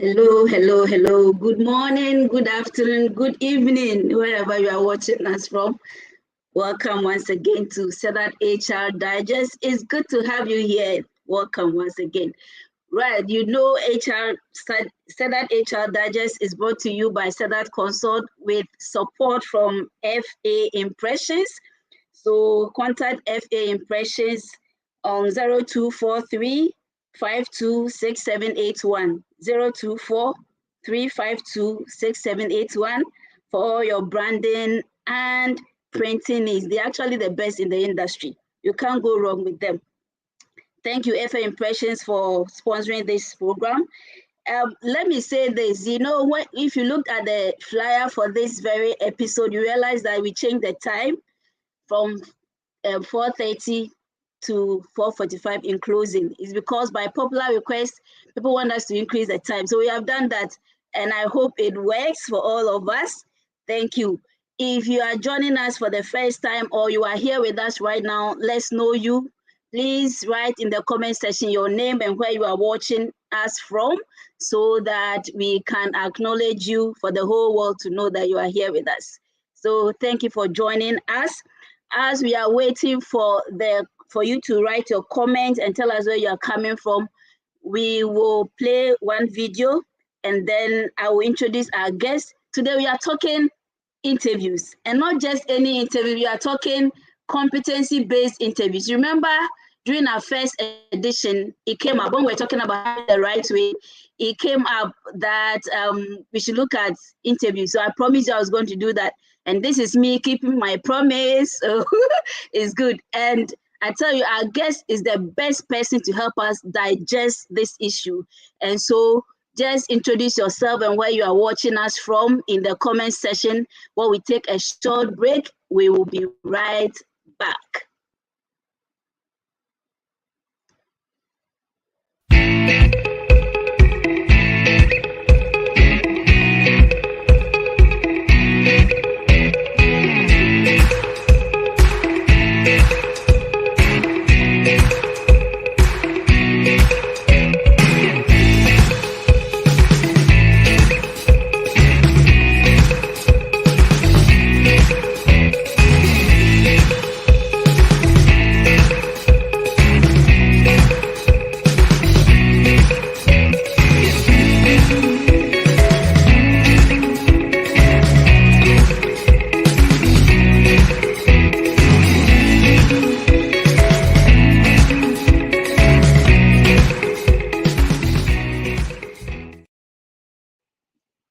Hello, hello, hello. Good morning, good afternoon, good evening, wherever you are watching us from. Welcome once again to Sedat HR Digest. It's good to have you here. Welcome once again. Right, you know Sedat HR Digest is brought to you by Sedat Consult with support from FA Impressions. So contact FA Impressions on 0243 526781 024 352 6781 for all your branding and printing needs. They're actually the best in the industry. You can't go wrong with them. Thank you, FA Impressions, for sponsoring this program. Let me say this, if you look at the flyer for this very episode, you realize that we changed the time from 4:30 to 4:45 in closing. It's because by popular request, people want us to increase the time. So we have done that, and I hope it works for all of us. Thank you. If you are joining us for the first time or you are here with us right now, let's know you. Please write in the comment section your name and where you are watching us from so that we can acknowledge you for the whole world to know that you are here with us. So thank you for joining us. As we are waiting for you to write your comments and tell us where you are coming from, we will play one video and then I will introduce our guest. Today we are talking interviews, and not just any interview. We are talking competency-based interviews. Remember, during our first edition, it came up when we were talking about the right way. It came up that we should look at interviews. So I promised you I was going to do that. And this is me keeping my promise. So it's good. And I tell you, our guest is the best person to help us digest this issue. And so just introduce yourself and where you are watching us from in the comment section. While we take a short break, we will be right back.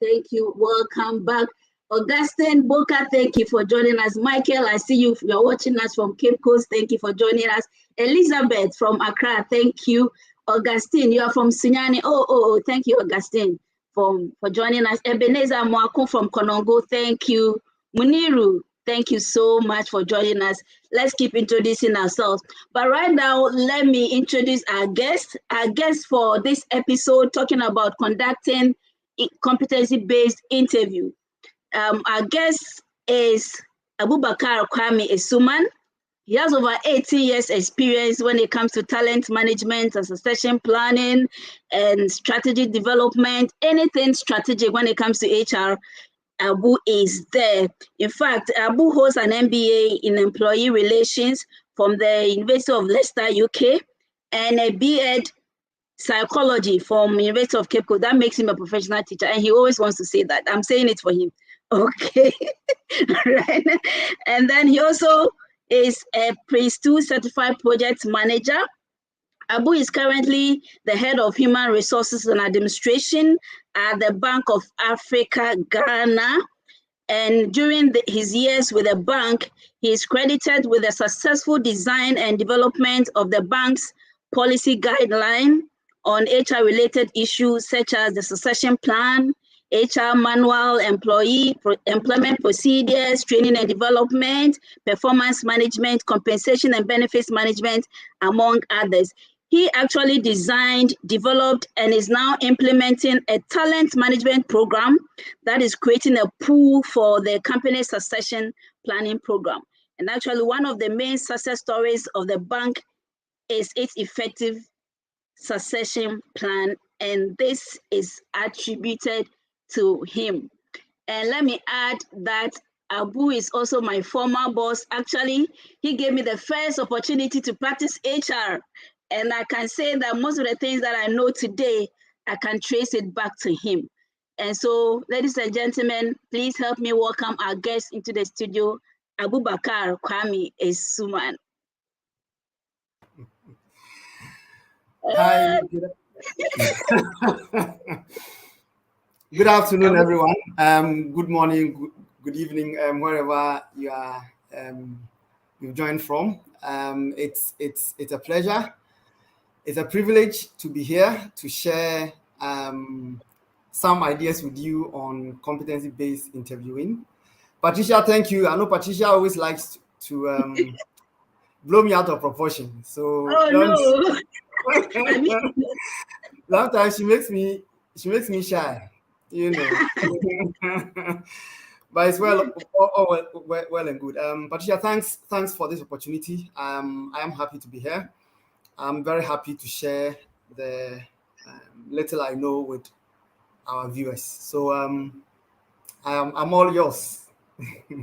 Thank you. Welcome back. Augustine Boka, thank you for joining us. Michael, I see you. You're watching us from Cape Coast. Thank you for joining us. Elizabeth from Accra, thank you. Augustine, you are from Sunyani. Oh, thank you, Augustine, for joining us. Ebenezer Mwaku from Konongo, thank you. Muniru, thank you so much for joining us. Let's keep introducing ourselves. But right now, let me introduce our guest. Our guest for this episode, talking about conducting competency-based interview. Our guest is Abubakar Kwame Essuman. He has over 18 years experience when it comes to talent management and succession planning and strategy development, anything strategic when it comes to HR. Abu is there. In fact, Abu holds an MBA in employee relations from the University of Leicester, UK, and a BEd psychology from University of Cape Coast. That makes him a professional teacher, and he always wants to say that. I'm saying it for him. Okay. Right. And then he also is a Prince2 certified project manager. Abu is currently the head of human resources and administration at the Bank of Africa, Ghana. And during his years with the bank, he is credited with the successful design and development of the bank's policy guideline on HR-related issues such as the succession plan, HR manual, employment procedures, training and development, performance management, compensation and benefits management, among others. He actually designed, developed, and is now implementing a talent management program that is creating a pool for the company's succession planning program. And actually, one of the main success stories of the bank is its effective succession plan and this is attributed to him. And let me add that Abu is also my former boss. Actually, he gave me the first opportunity to practice HR. And I can say that most of the things that I know today, I can trace it back to him. And so, ladies and gentlemen, please help me welcome our guest into the studio, Abubakar Kwame Essuman. Hi. Good afternoon, everyone. Good morning, good evening, wherever you are you've joined from. It's a pleasure. It's a privilege to be here to share some ideas with you on competency-based interviewing. Patricia, thank you. I know Patricia always likes to blow me out of proportion. So no. Sometimes she makes me shy, you know. But it's well and good. Patricia, thanks for this opportunity. I am happy to be here. I'm very happy to share the little I know with our viewers. So I'm all yours.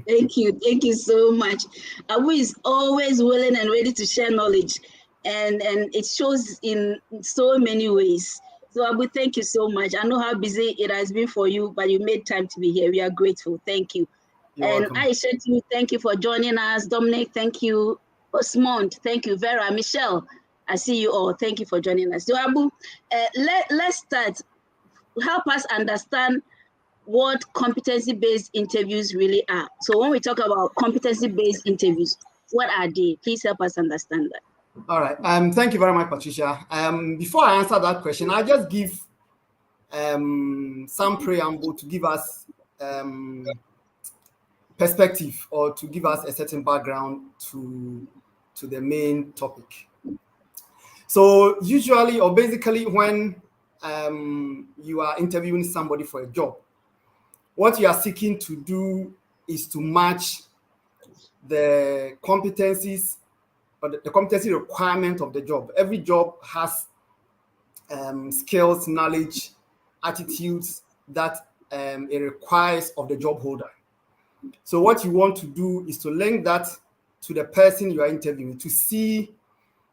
Thank you so much. Abu is always willing and ready to share knowledge, and it shows in so many ways. So Abu, thank you so much. I know how busy it has been for you, but you made time to be here. We are grateful. Thank you. You're welcome. Aisha, thank you for joining us. Dominic, thank you. Osmond, thank you. Vera, Michelle, I see you all. Thank you for joining us. So Abu, let's start. Help us understand what competency-based interviews really are. So when we talk about competency-based interviews, what are they? Please help us understand that. All right. Thank you very much, Patricia. Before I answer that question, I'll just give some preamble to give us perspective or to give us a certain background to the main topic. So usually or basically when you are interviewing somebody for a job, what you are seeking to do is to match the competencies or the competency requirement of the job. Every job has skills, knowledge, attitudes that it requires of the job holder. So what you want to do is to link that to the person you are interviewing to see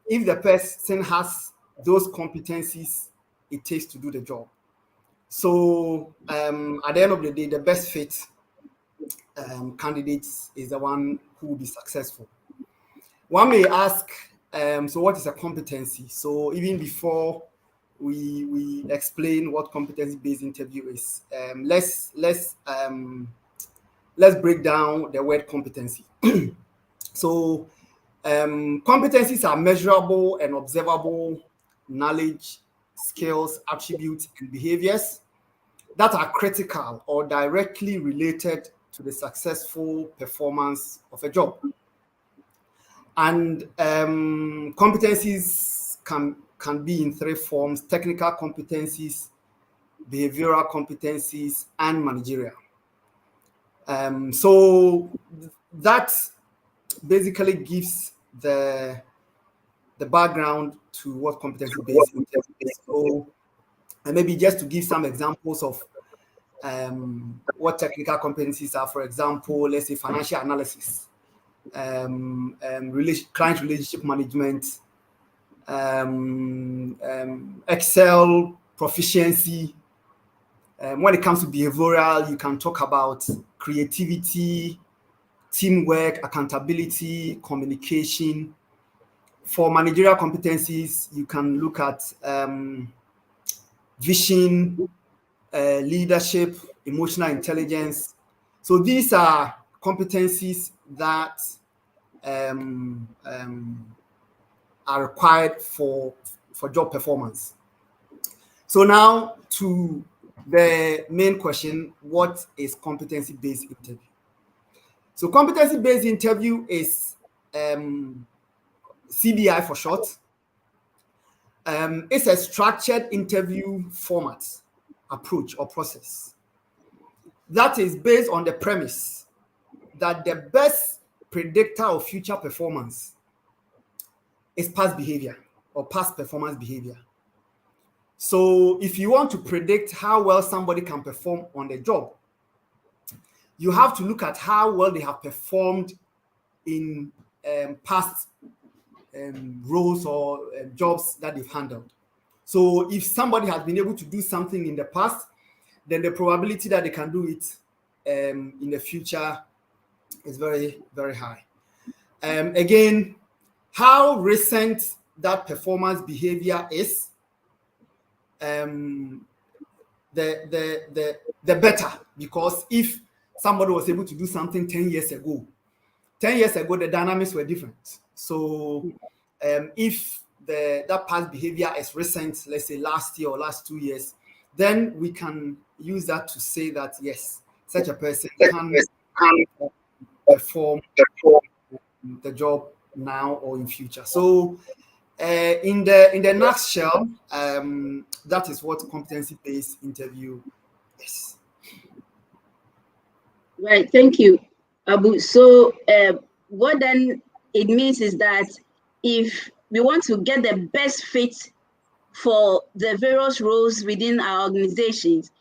if the person has those competencies it takes to do the job. So at the end of the day, the best fit candidate is the one who will be successful. One may ask, so what is a competency? So even before we explain what competency-based interview is, let's break down the word competency. So competencies are measurable and observable knowledge, skills, attributes, and behaviors that are critical or directly related to the successful performance of a job. And competencies can be in three forms: technical competencies, behavioral competencies, and managerial. So that basically gives the background to what competency-based interview is. So, and maybe just to give some examples of what technical competencies are, for example, let's say financial analysis, client relationship management, Excel proficiency. When it comes to behavioral, you can talk about creativity, teamwork, accountability, communication. For managerial competencies, you can look at vision, leadership, emotional intelligence. So these are competencies that are required for job performance. So now to the main question, what is competency-based interview? So competency-based interview is CBI for short. It's a structured interview format, approach, or process that is based on the premise that the best predictor of future performance is past behavior or past performance behavior. So if you want to predict how well somebody can perform on the job, you have to look at how well they have performed in past roles or jobs that they've handled. So if somebody has been able to do something in the past, then the probability that they can do it in the future is very, very high. Again, how recent that performance behavior is, the better, because if somebody was able to do something 10 years ago, the dynamics were different. So if that past behavior is recent, let's say last year or last 2 years, then we can use that to say that yes, such a person can perform the job now or in future. So in the nutshell, that is what competency-based interview is. Right, thank you, Abu. So what then it means is that if we want to get the best fit for the various roles within our organizations,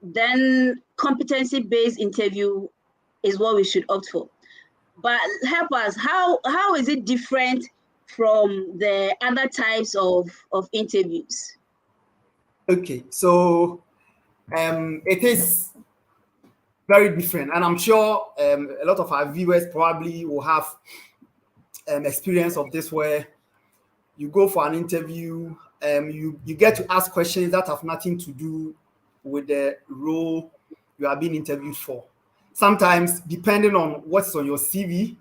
then competency-based interview is what we should opt for. But help us, how is it different from the other types of interviews? Okay, so it is very different, and I'm sure a lot of our viewers probably will have experience of this, where you go for an interview, you get to ask questions that have nothing to do with the role you are being interviewed for. Sometimes, depending on what's on your CV,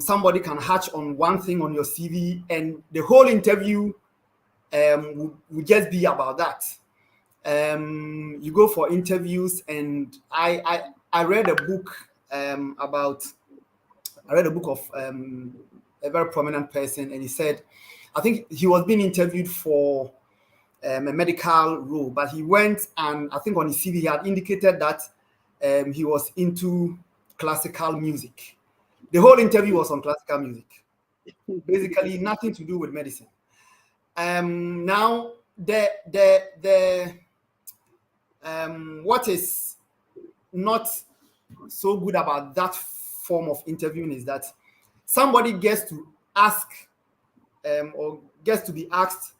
somebody can hatch on one thing on your CV, and the whole interview would just be about that. You go for interviews, and I read a book of a very prominent person, and he said, I think he was being interviewed for a medical role, but he went, and I think on his CV he had indicated that he was into classical music. The whole interview was on classical music, basically nothing to do with medicine. Now what is not so good about that form of interviewing is that somebody gets to ask or gets to be asked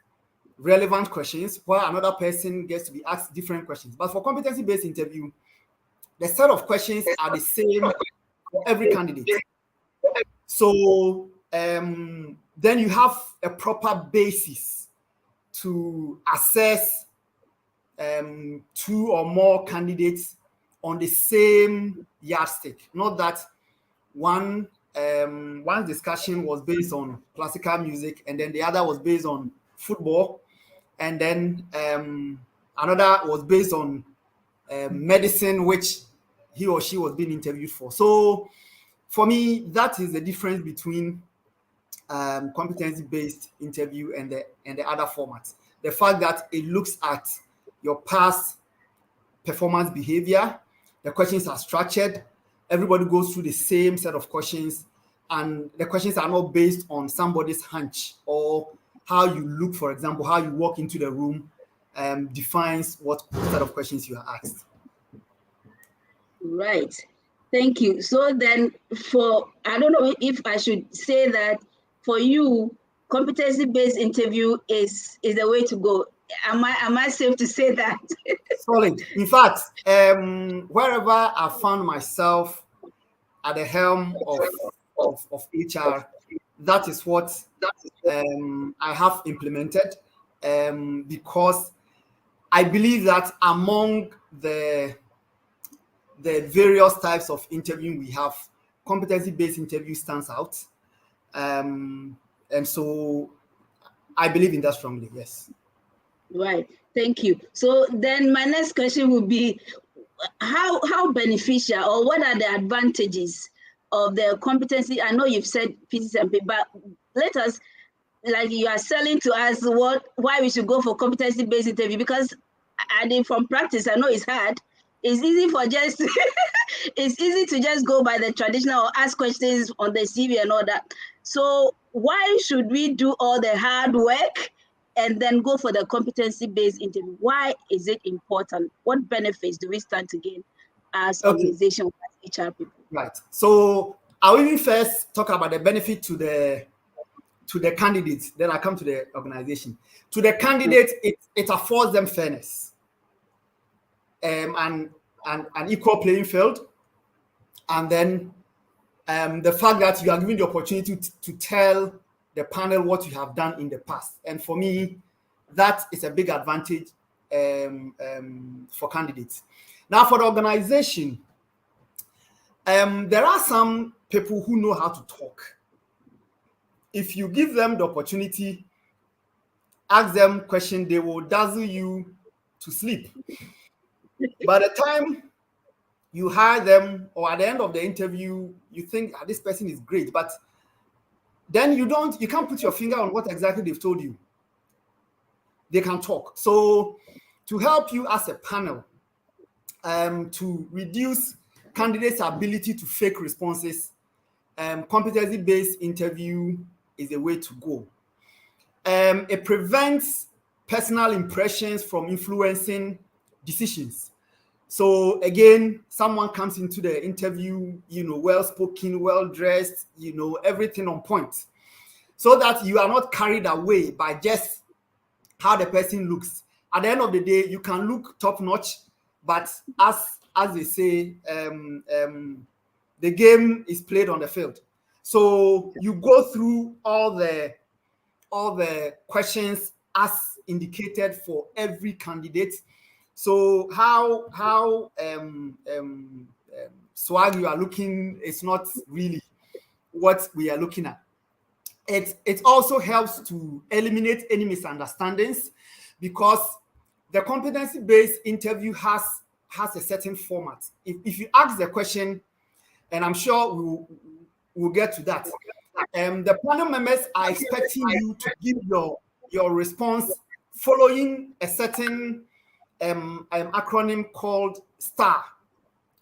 relevant questions, while another person gets to be asked different questions. But for competency-based interview, the set of questions are the same for every candidate. So then you have a proper basis to assess two or more candidates on the same yardstick. Not that one discussion was based on classical music, and then the other was based on football, and then another was based on medicine, which he or she was being interviewed for. So for me, that is the difference between competency-based interview and the other formats. The fact that it looks at your past performance behavior, the questions are structured, everybody goes through the same set of questions, and the questions are not based on somebody's hunch or how you look, for example, how you walk into the room defines what set of questions you are asked. Right. Thank you. So then I don't know if I should say that for you, competency-based interview is the way to go. Am I safe to say that? Solid. In fact, wherever I found myself at the helm of HR, that is what I have implemented, because I believe that among the various types of interviewing we have, competency-based interview stands out. And so I believe in that strongly, yes. Right, thank you. So then my next question would be, how beneficial, or what are the advantages of the competency? I know you've said pieces and pieces, but let us, like you are selling to us why we should go for competency-based interview, because I think from practice, I know it's hard. It's easy for just it's easy to just go by the traditional or ask questions on the CV and all that. So why should we do all the hard work and then go for the competency-based interview. Why is it important? What benefits do we stand to gain as organization, as HR people? Right. So I'll even first talk about the benefit to the candidates. Then I come to the organization. To the candidates, it affords them fairness, and an equal playing field, and then the fact that you are given the opportunity to tell the panel what you have done in the past. And for me, that is a big advantage for candidates. Now, for the organization, there are some people who know how to talk. If you give them the opportunity, ask them questions, they will dazzle you to sleep. By the time you hire them, or at the end of the interview, you think this person is great, but then you can't put your finger on what exactly they've told you. They can talk. So to help you as a panel, to reduce candidates' ability to fake responses, competency-based interview is a way to go. It prevents personal impressions from influencing decisions. So again, someone comes into the interview, well-spoken, well-dressed, everything on point, so that you are not carried away by just how the person looks. At the end of the day, you can look top-notch, but as they say, the game is played on the field. So you go through all the questions as indicated for every candidate. So how swag you are looking is not really what we are looking at. It also helps to eliminate any misunderstandings, because the competency-based interview has a certain format. If you ask the question, and I'm sure we'll get to that, the panel members are expecting you to give your response following a certain acronym called STAR.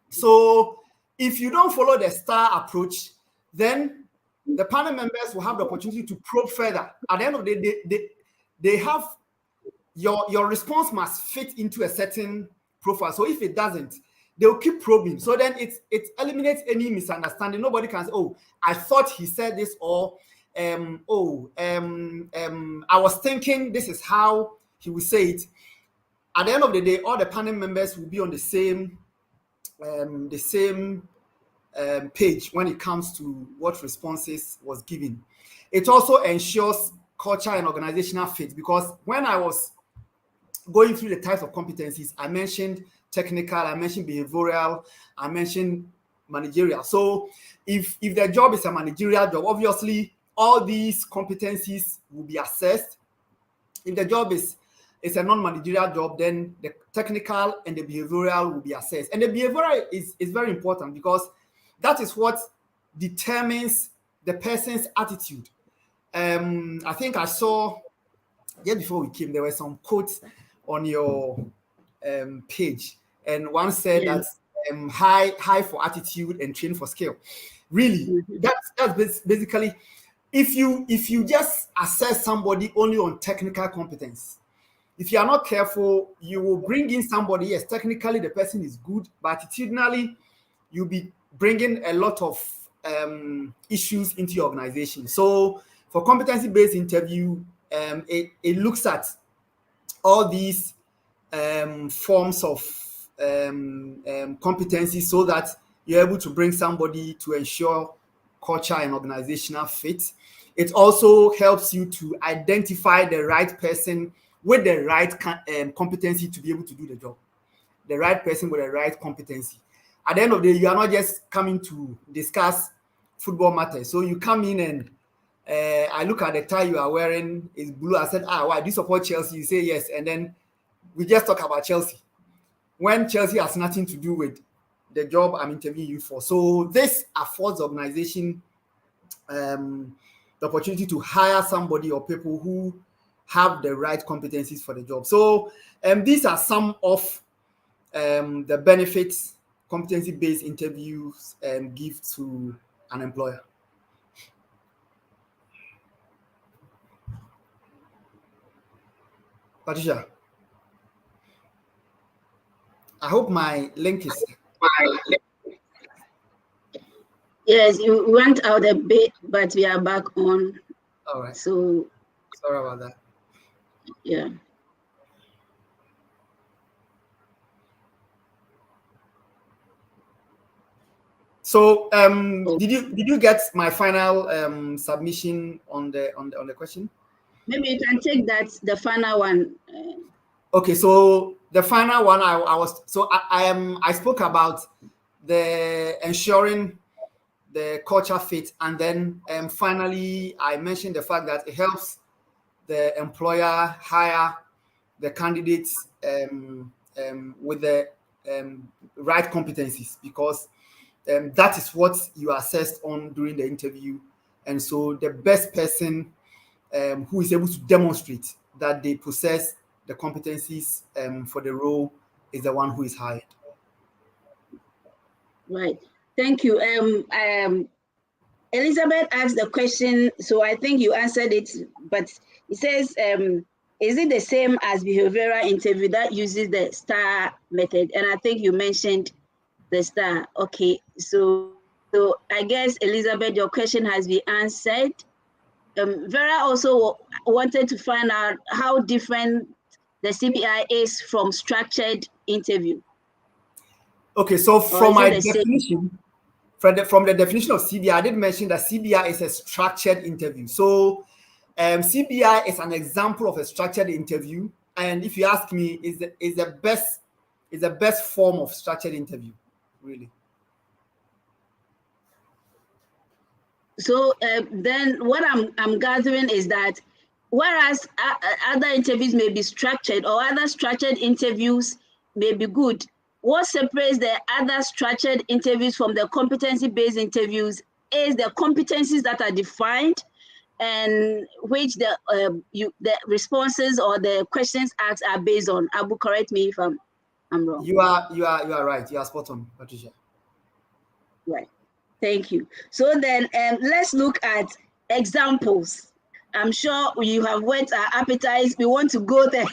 So if you don't follow the STAR approach, then the panel members will have the opportunity to probe further. At the end of the day, they have your response must fit into a certain profile. So if it doesn't, they'll keep probing. So then it eliminates any misunderstanding. Nobody can say, "Oh, I thought he said this," or I was thinking this is how he would say it. At the end of the day, all the panel members will be on the same page when it comes to what responses was given. It also ensures culture and organizational fit, because when I was going through the types of competencies, I mentioned technical, I mentioned behavioral, I mentioned managerial. So if the job is a managerial job, obviously all these competencies will be assessed. If the job is a non-managerial job, then the technical and the behavioral will be assessed. And the behavioral is very important, because that is what determines the person's attitude. I think I saw, just before we came, there were some quotes on your page, and one said that high for attitude and train for skill. Really, that's basically, if you just assess somebody only on technical competence, if you are not careful, you will bring in somebody, yes, technically the person is good, but attitudinally, you'll be bringing a lot of issues into your organization. So for competency-based interview, it looks at all these forms of competency, so that you're able to bring somebody to ensure culture and organizational fit. It also helps you to identify the right person with the right competency to be able to do the job. The right person with the right competency. At the end of the day, you are not just coming to discuss football matters. So you come in and I look at the tie you are wearing, is blue. I said, why? Do you support Chelsea? You say yes. And then we just talk about Chelsea, when Chelsea has nothing to do with the job I'm interviewing you for. So this affords the organization the opportunity to hire somebody or people who have the right competencies for the job. So these are some of the benefits competency-based interviews give to an employer. Patricia, I hope my link is. Yes, you went out a bit, but we are back on. All right. So sorry about that. Yeah. So did you get my final submission on the question? Maybe you can take that, the final one. Okay, so the final one I spoke about the ensuring the culture fit, and then finally I mentioned the fact that it helps the employer hire the candidates with the right competencies, because that is what you are assessed on during the interview. And so the best person who is able to demonstrate that they possess the competencies for the role is the one who is hired. Right. Thank you. Elizabeth asked the question, so I think you answered it, but it says, is it the same as behavioral interview that uses the STAR method? And I think you mentioned the STAR. Okay, so I guess, Elizabeth, your question has been answered. Vera also wanted to find out how different the CBI is from structured interview. Okay, so from my definition, from the definition of CBI, I did mention that CBI is a structured interview. So CBI is an example of a structured interview, and if you ask me, is the best form of structured interview, really. So then what I'm gathering is that whereas other interviews may be structured, or other structured interviews may be good, what separates the other structured interviews from the competency-based interviews is the competencies that are defined, and which the responses or the questions asked are based on. Abu, correct me if I'm wrong. You are right. You are spot on, Patricia. Right. Thank you. So then let's look at examples. I'm sure you have whet our appetites. We want to go the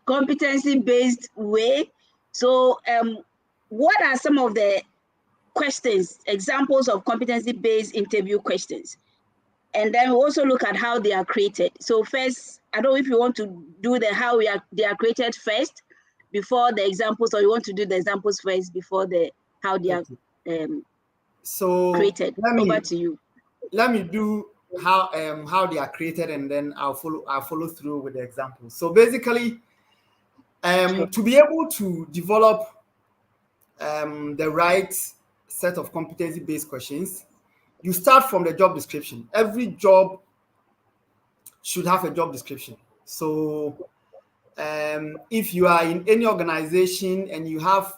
competency-based way. So what are some of the questions, examples of competency-based interview questions? And then we also look at how they are created. So first, I don't know if you want to do how they are created first before the examples, or you want to do the examples first before how they are so created. Over to you. Let me do how they are created, and then I'll follow through with the examples. So basically, to be able to develop the right set of competency-based questions, you start from the job description. Every job should have a job description. So if you are in any organization and you have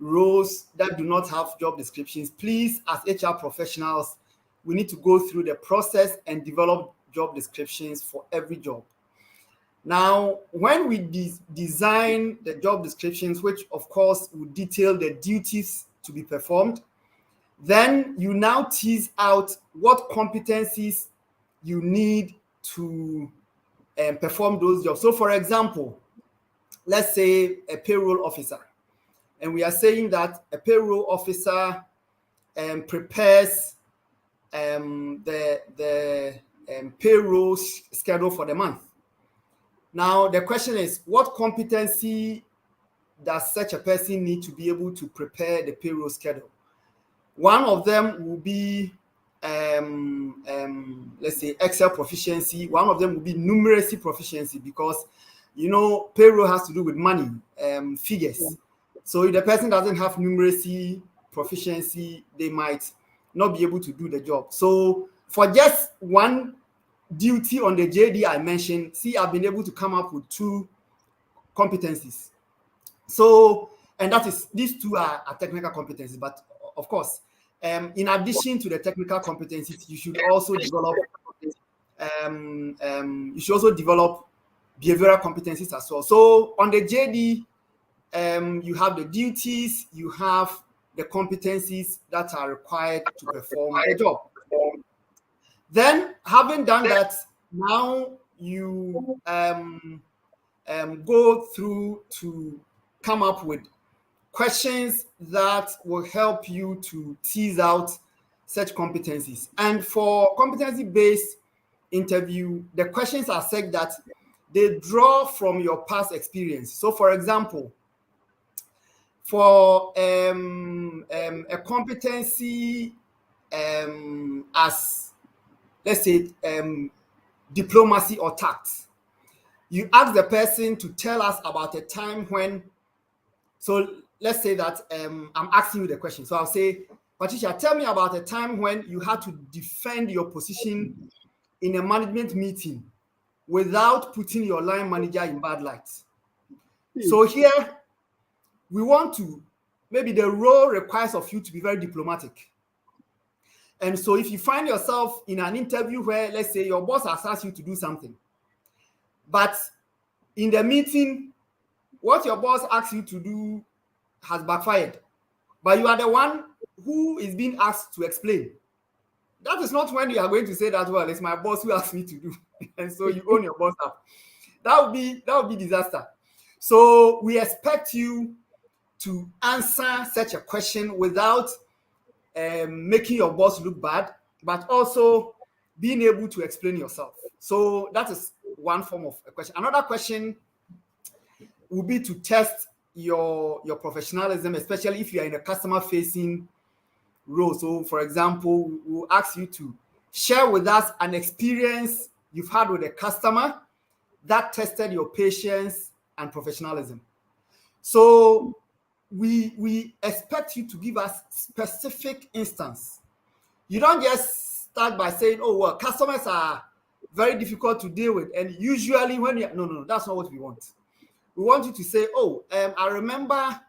roles that do not have job descriptions, please, as HR professionals, we need to go through the process and develop job descriptions for every job. Now, when we design the job descriptions, which of course will detail the duties to be performed, then you now tease out what competencies you need to perform those jobs. So for example, let's say a payroll officer, and we are saying that a payroll officer prepares the payroll schedule for the month. Now, the question is, what competency does such a person need to be able to prepare the payroll schedule? One of them will be, let's say, Excel proficiency. One of them will be numeracy proficiency, because, you know, payroll has to do with money, figures. Yeah. So if the person doesn't have numeracy proficiency, they might not be able to do the job. So for just one duty on the JD I mentioned, I've been able to come up with 2 competencies. So, and that is, these 2 are technical competencies, but of course, in addition to the technical competencies, you should also develop behavioral competencies as well. So on the JD, you have the duties, you have the competencies that are required to perform the job. Then, having done that, now you go through to come up with questions that will help you to tease out such competencies. And for competency-based interview, the questions are such that they draw from your past experience. So, for example, for a competency as, let's say, diplomacy or tact, you ask the person to tell us about a time when, so let's say that I'm asking you the question. So I'll say, Patricia, tell me about a time when you had to defend your position in a management meeting without putting your line manager in bad light. So here, we want to, maybe the role requires of you to be very diplomatic. And so if you find yourself in an interview where, let's say, your boss has asked you to do something, but in the meeting, what your boss asks you to do has backfired, but you are the one who is being asked to explain. That is not when you are going to say that, well, it's my boss who asked me to do, and so you own your boss up. That would be disaster. So we expect you to answer such a question without making your boss look bad, but also being able to explain yourself. So that is one form of a question. Another question would be to test your professionalism, especially if you are in a customer-facing role. So, for example, we'll ask you to share with us an experience you've had with a customer that tested your patience and professionalism. So we expect you to give us specific instance. You don't just start by saying, oh, well, customers are very difficult to deal with. And usually when you, no, that's not what we want. We want you to say, oh, I remember,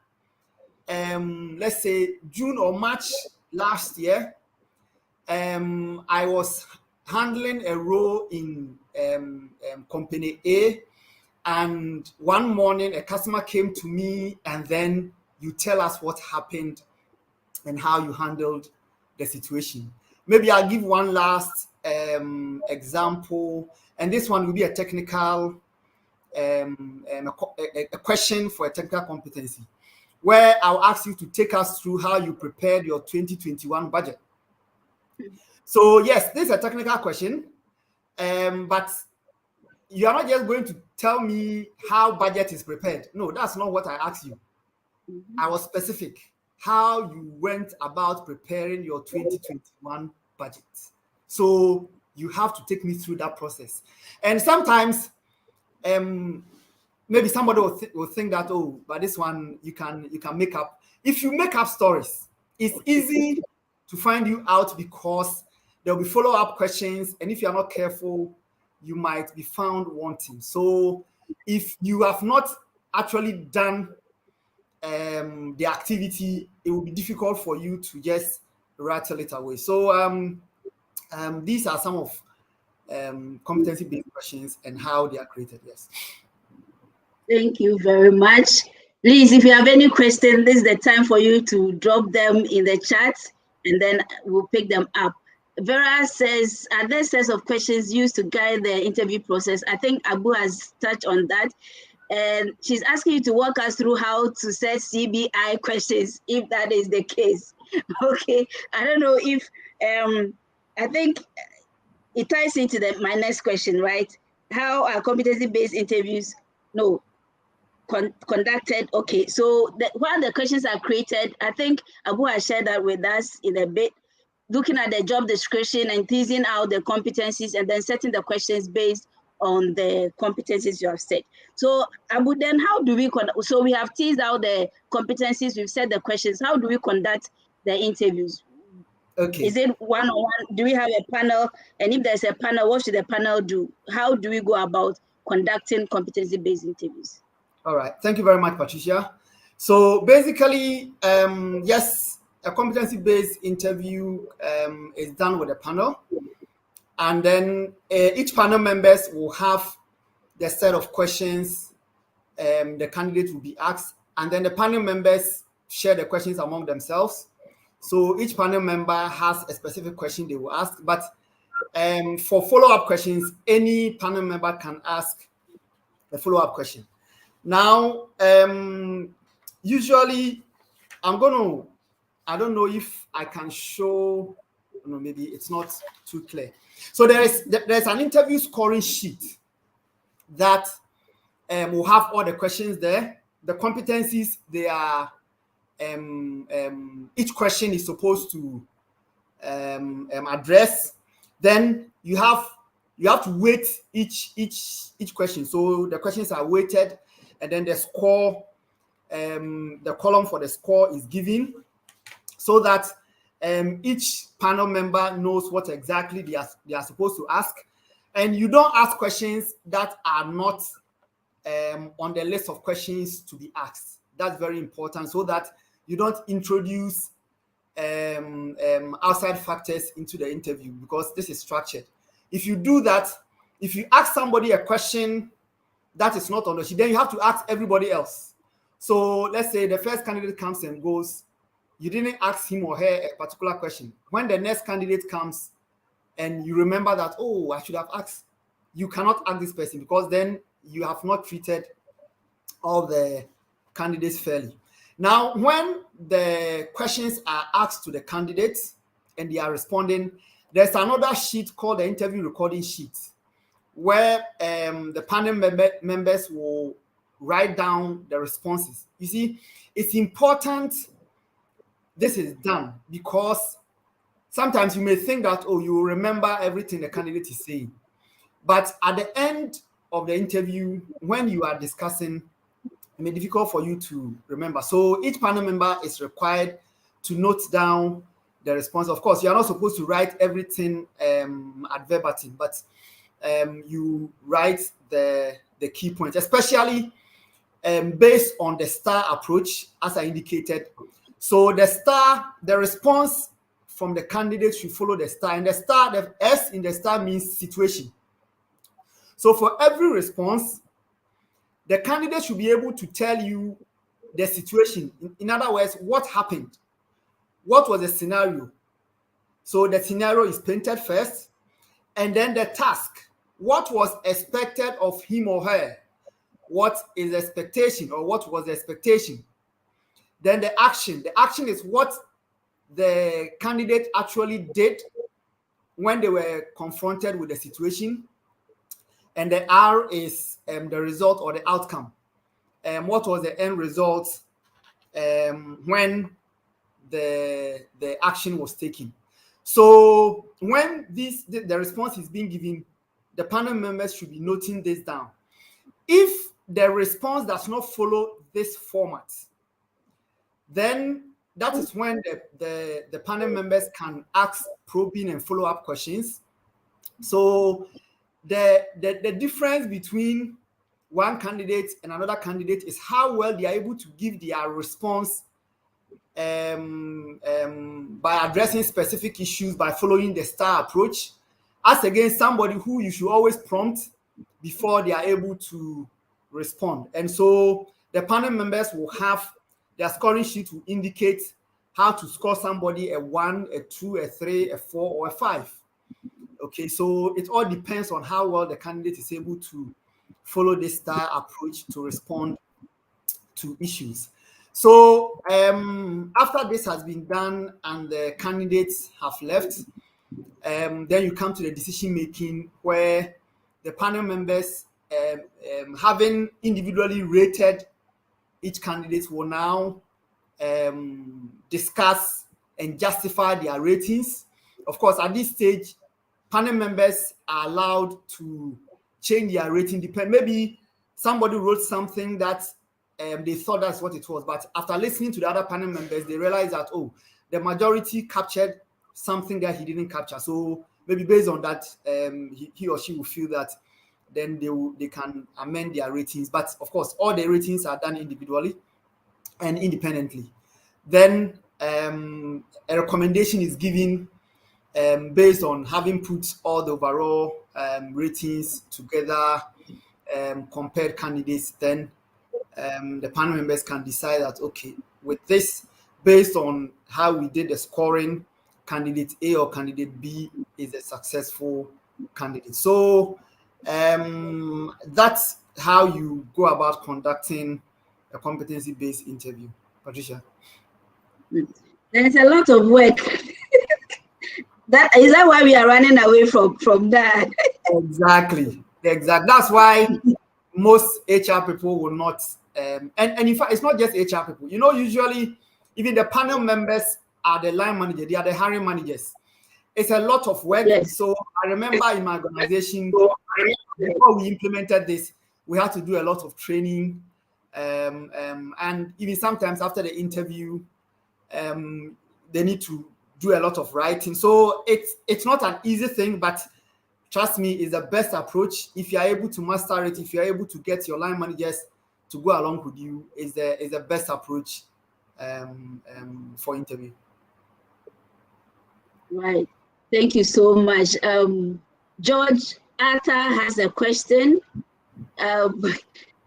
let's say June or March last year, I was handling a role in company A, and one morning a customer came to me, and then you tell us what happened and how you handled the situation. Maybe I'll give one last example, and this one will be a technical, a question for a technical competency, where I'll ask you to take us through how you prepared your 2021 budget. So yes, this is a technical question, but you are not just going to tell me how budget is prepared. No, that's not what I asked you. I was specific how you went about preparing your 2021 budget. So you have to take me through that process. And sometimes maybe somebody will think that, oh, but this one you can make up. If you make up stories, it's easy to find you out because there'll be follow-up questions, and if you're not careful, you might be found wanting. So if you have not actually done the activity, it will be difficult for you to just rattle it away. So these are some of competency-based questions and how they are created. Yes. Thank you very much. Please, if you have any questions, this is the time for you to drop them in the chat, and then we'll pick them up. Vera says, are there sets of questions used to guide the interview process? I think Abu has touched on that. And she's asking you to walk us through how to set CBI questions, if that is the case. Okay, I don't know if, I think it ties into my next question, right? How are competency-based interviews conducted? Okay, so while the questions are created, I think Abu has shared that with us in a bit, looking at the job description and teasing out the competencies and then setting the questions based on the competencies you have set. So Abu, then how do we so we have teased out the competencies, we've set the questions. How do we conduct the interviews? Okay. Is it one-on-one? Do we have a panel? And if there's a panel, what should the panel do? How do we go about conducting competency-based interviews? All right. Thank you very much, Patricia. So basically, yes, a competency-based interview is done with a panel. And then each panel members will have the set of questions the candidate will be asked. And then the panel members share the questions among themselves. So each panel member has a specific question they will ask. But for follow-up questions, any panel member can ask a follow-up question. Now, usually I don't know if I can show, maybe it's not too clear. So there's an interview scoring sheet that will have all the questions there. The competencies, they are, each question is supposed to address. Then you have to weight each question. So the questions are weighted, and then the score, the column for the score is given, so that each panel member knows what exactly they are supposed to ask. And you don't ask questions that are not on the list of questions to be asked. That's very important, so that you don't introduce outside factors into the interview, because this is structured. If you do that, if you ask somebody a question that is not on the sheet, then you have to ask everybody else. So let's say the first candidate comes and goes, you didn't ask him or her a particular question. When the next candidate comes and you remember that, oh, I should have asked, you cannot ask this person, because then you have not treated all the candidates fairly. Now, when the questions are asked to the candidates and they are responding, there's another sheet called the interview recording sheet, where the panel members will write down the responses. You see, it's important this is done, because sometimes you may think that, oh, you will remember everything the candidate is saying. But at the end of the interview, when you are discussing, it may be difficult for you to remember. So each panel member is required to note down the response. Of course, you are not supposed to write everything ad verbatim, but you write the key points, especially based on the STAR approach, as I indicated. So the response from the candidate should follow the STAR, and the S in the STAR means situation. So for every response, the candidate should be able to tell you the situation. In other words, what happened? What was the scenario? So the scenario is painted first, and then the task. What was expected of him or her? What is the expectation, or what was the expectation? Then the action. The action is what the candidate actually did when they were confronted with the situation. And the R is the result or the outcome. What was the end result when the action was taken? So when the response is being given, the panel members should be noting this down. If the response does not follow this format, then that is when the panel members can ask probing and follow-up questions. So the difference between one candidate and another candidate is how well they are able to give their response by addressing specific issues, by following the STAR approach, as against somebody who you should always prompt before they are able to respond. And so the panel members will have their scoring sheet to indicate how to score somebody a 1, a 2, a 3, a 4, or a 5. Okay, so it all depends on how well the candidate is able to follow this STAR approach to respond to issues. So after this has been done and the candidates have left, then you come to the decision making, where the panel members, having individually rated each candidate, will now discuss and justify their ratings. Of course, at this stage, panel members are allowed to change their rating. Maybe somebody wrote something that they thought that's what it was, but after listening to the other panel members, they realized that, oh, the majority captured something that he didn't capture. So maybe based on that, he or she will feel that then they can amend their ratings. But of course, all the ratings are done individually and independently. Then a recommendation is given based on having put all the overall ratings together, compared candidates. Then the panel members can decide that, okay, with this, based on how we did the scoring, candidate A or candidate B is a successful candidate. So that how you go about conducting a competency-based interview. Patricia. There's a lot of work. Is that why we are running away from that? Exactly. That's why most HR people will not. And in fact, it's not just HR people. You know, usually even the panel members are the line manager. They are the hiring managers. It's a lot of work. Yes. So I remember in my organization, before we implemented this, we had to do a lot of training. And even sometimes after the interview, they need to do a lot of writing. So it's not an easy thing, but trust me, it's the best approach. If you are able to master it, if you are able to get your line managers to go along with you, is the best approach for interview. Right. Thank you so much. George Atta has a question.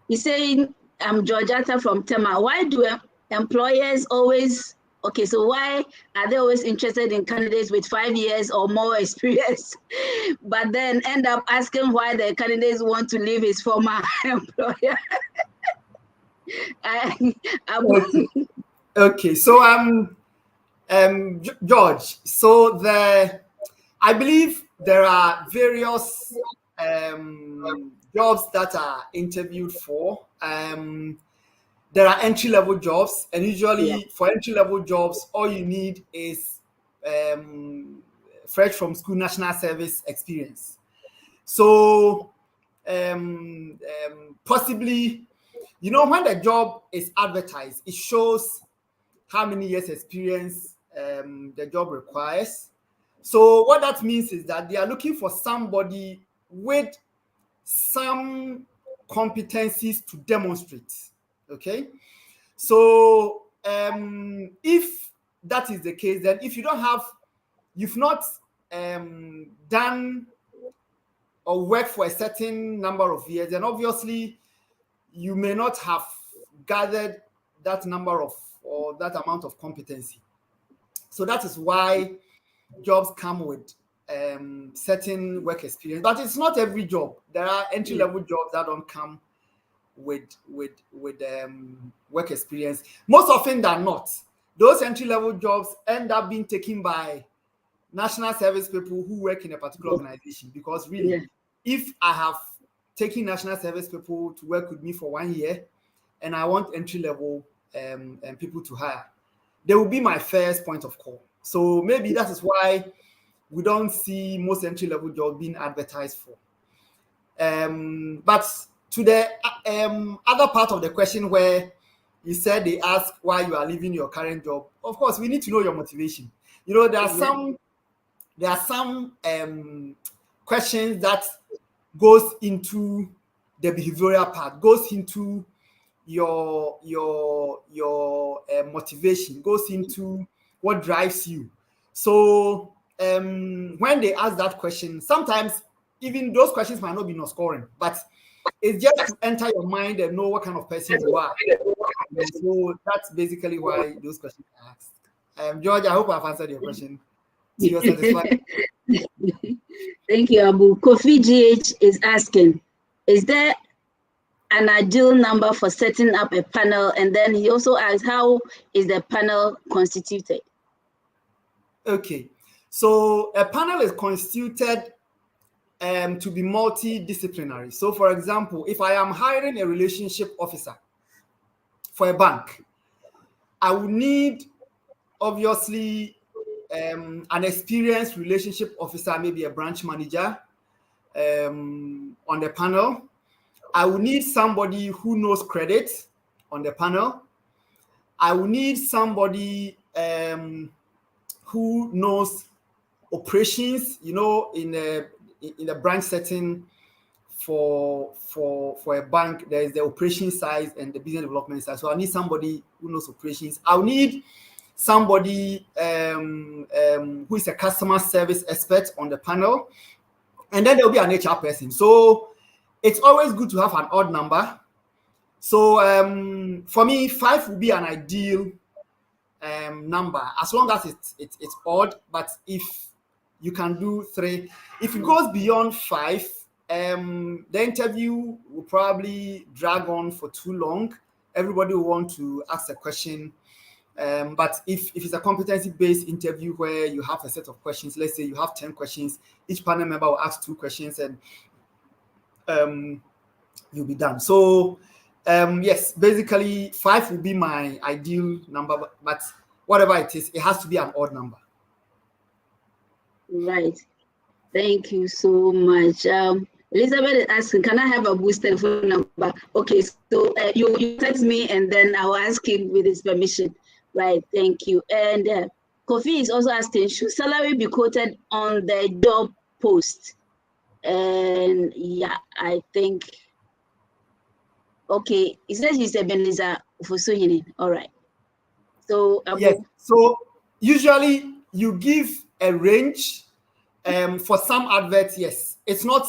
He's saying, I'm George Atta from Tema. Why do employers always, why are they always interested in candidates with 5 years or more experience, but then end up asking why the candidates want to leave his former employer? Okay. So George, so I believe there are various jobs that are interviewed for. There are entry-level jobs, and usually for entry-level jobs, all you need is fresh from school national service experience. So possibly, you know, when the job is advertised, it shows how many years experience the job requires. So what that means is that they are looking for somebody with some competencies to demonstrate. Okay, so if that is the case, then if you've not done or worked for a certain number of years, then obviously you may not have gathered that number of or that amount of competency. So that is why jobs come with certain work experience, but it's not every job. There are entry-level jobs that don't come with work experience. Most often than not, those entry-level jobs end up being taken by national service people who work in a particular organization, because really, if I have taken national service people to work with me for 1 year and I want entry-level people to hire, they will be my first point of call. So maybe that is why we don't see most entry-level jobs being advertised for. But to the other part of the question where you said they ask why you are leaving your current job, of course, we need to know your motivation. You know, there are some questions that goes into the behavioral part, goes into your motivation, goes into what drives you. So when they ask that question, sometimes even those questions might not be scoring, but it's just to enter your mind and know what kind of person you are. So that's basically why those questions are asked. George, I hope I've answered your question to your satisfaction. Thank you, Abu. Kofi GH is asking, is there an ideal number for setting up a panel? And then he also asks, how is the panel constituted? Okay, so a panel is constituted to be multidisciplinary. So for example, if I am hiring a relationship officer for a bank, I will need obviously an experienced relationship officer, maybe a branch manager on the panel. I will need somebody who knows credit on the panel. I will need somebody who knows operations, you know, in a branch setting. For a bank, there is the operation side and the business development side. So I need somebody who knows operations. I'll need somebody who is a customer service expert on the panel, and then there'll be an HR person. So it's always good to have an odd number. So for me, 5 would be an ideal number, as long as it's odd. But if you can do 3, if it goes beyond 5, the interview will probably drag on for too long. Everybody will want to ask a question. But if it's a competency-based interview where you have a set of questions, let's say you have 10 questions, each panel member will ask 2 questions, and you'll be done. So yes, basically 5 will be my ideal number, but whatever it is, it has to be an odd number. Right. Thank you so much. Elizabeth is asking, can I have Abu's telephone number? Okay, so you text me and then I'll ask him with his permission. Right, thank you. And Kofi is also asking, should salary be quoted on the job post? And yeah, I think, okay, it says he's Ebenezer Fosuhini. All right. So Abu. Yes, so usually you give a range. For some adverts, yes, it's not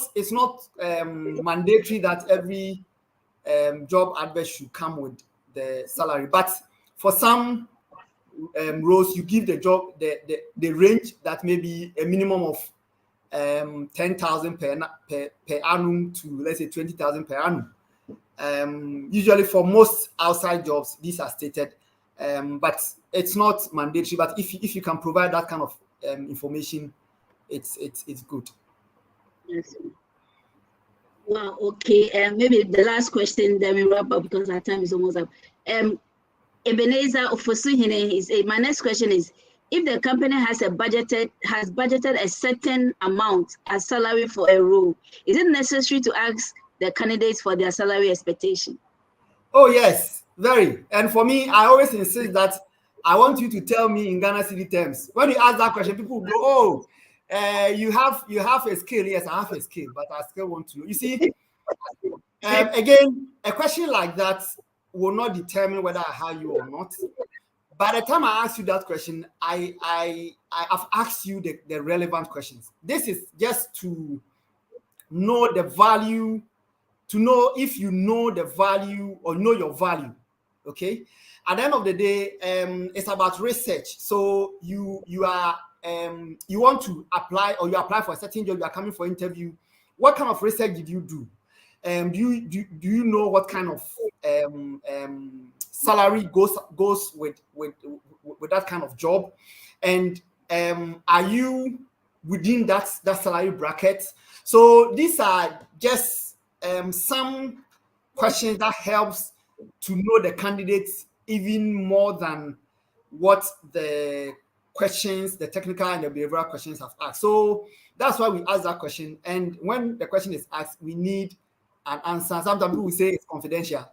mandatory that every job advert should come with the salary, but for some roles you give the job the range that may be a minimum of 10,000 per annum to, let's say, 20,000 per annum. Usually for most outside jobs these are stated, but it's not mandatory. But if you can provide that kind of information, it's good. Yes. Well, okay, and maybe the last question, then we wrap up because our time is almost up. Ebenezer Ofosuhine, my next question is, if the company has budgeted a certain amount as salary for a role, is it necessary to ask the candidates for their salary expectation? Oh yes, very. And for me, I always insist that I want you to tell me in Ghana city terms. When you ask that question, people go, "Oh, you have a skill." Yes, I have a skill, but I still want to know. You see, again, a question like that will not determine whether I hire you or not. By the time I ask you that question, I have asked you the relevant questions. This is just to know the value, to know if you know the value or know your value. Okay. At the end of the day, it's about research. So you are you want to apply, or you apply for a certain job, you are coming for interview. What kind of research did you do? Do you know what kind of salary goes with that kind of job? And are you within that salary bracket? So these are just some questions that helps to know the candidates even more than what the questions, the technical and the behavioral questions have asked. So that's why we ask that question. And when the question is asked, we need an answer. Sometimes people will say it's confidential.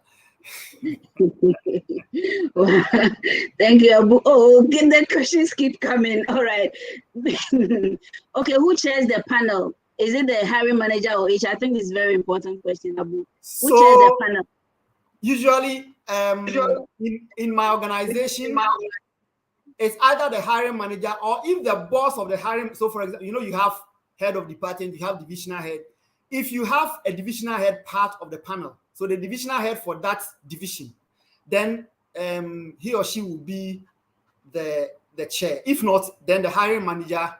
Thank you, Abu. Oh, okay, the questions keep coming. All right. Okay, who chairs the panel? Is it the hiring manager or HR? I think it's a very important question, Abu. Who chairs the panel? Usually, in my organization, it's either the hiring manager, or if the boss of the hiring. So, for example, you have head of department, you have divisional head. If you have a divisional head part of the panel, so the divisional head for that division, then he or she will be the chair. If not, then the hiring manager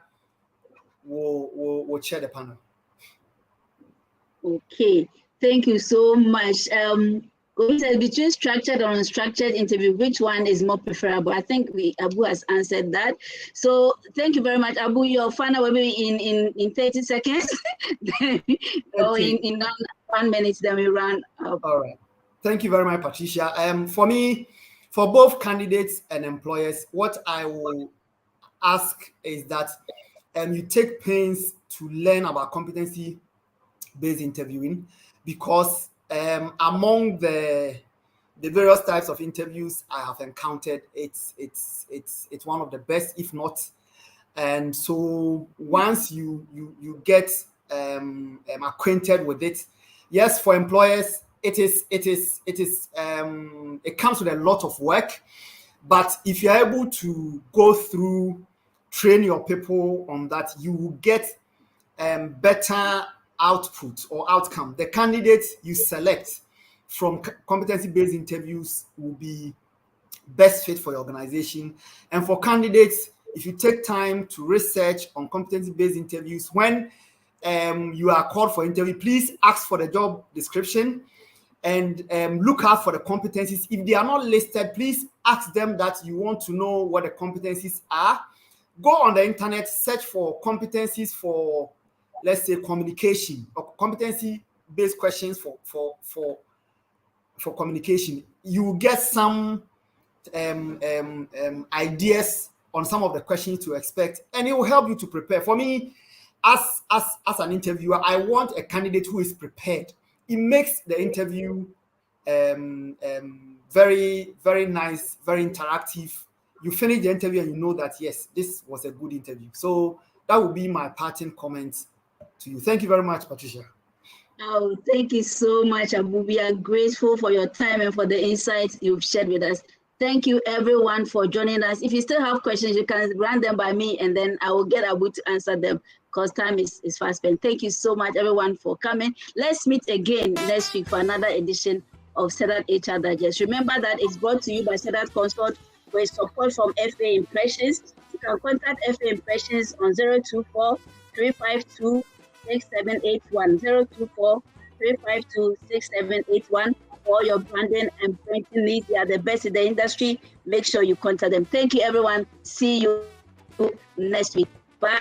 will chair the panel. Okay, thank you so much. Between structured or unstructured interview, which one is more preferable? I think Abu has answered that. So thank you very much, Abu. Your final will be in 30 seconds, or in 1 minute, then we run up. All right. Thank you very much, Patricia. For me, for both candidates and employers, what I will ask is that you take pains to learn about competency-based interviewing, because among the various types of interviews I have encountered, it's one of the best, if not. And so once you get acquainted with it, yes, for employers, it comes with a lot of work. But if you're able to go through, train your people on that, you will get better output or outcome. The candidates you select from competency-based interviews will be best fit for your organization. And for candidates, if you take time to research on competency-based interviews, when you are called for interview, please ask for the job description and look out for the competencies. If they are not listed, please ask them that you want to know what the competencies are. Go on the internet, search for competencies for, let's say, communication or competency-based questions for communication. You will get some ideas on some of the questions to expect, and it will help you to prepare. For me, as an interviewer, I want a candidate who is prepared. It makes the interview very, very nice, very interactive. You finish the interview and you know that, yes, this was a good interview. So that would be my parting comments to you. Thank you very much, Patricia. Oh, thank you so much, Abu. We are grateful for your time and for the insights you've shared with us. Thank you, everyone, for joining us. If you still have questions, you can run them by me, and then I will get Abu to answer them because time is fast spent. Thank you so much, everyone, for coming. Let's meet again next week for another edition of SEDAT HR Digest. Remember that it's brought to you by SEDAT Consult with support from FA Impressions. You can contact FA Impressions on 024-352-6781, 024-352-6781. For your branding and printing needs, they are the best in the industry. Make sure you contact them. Thank you, everyone. See you next week. Bye.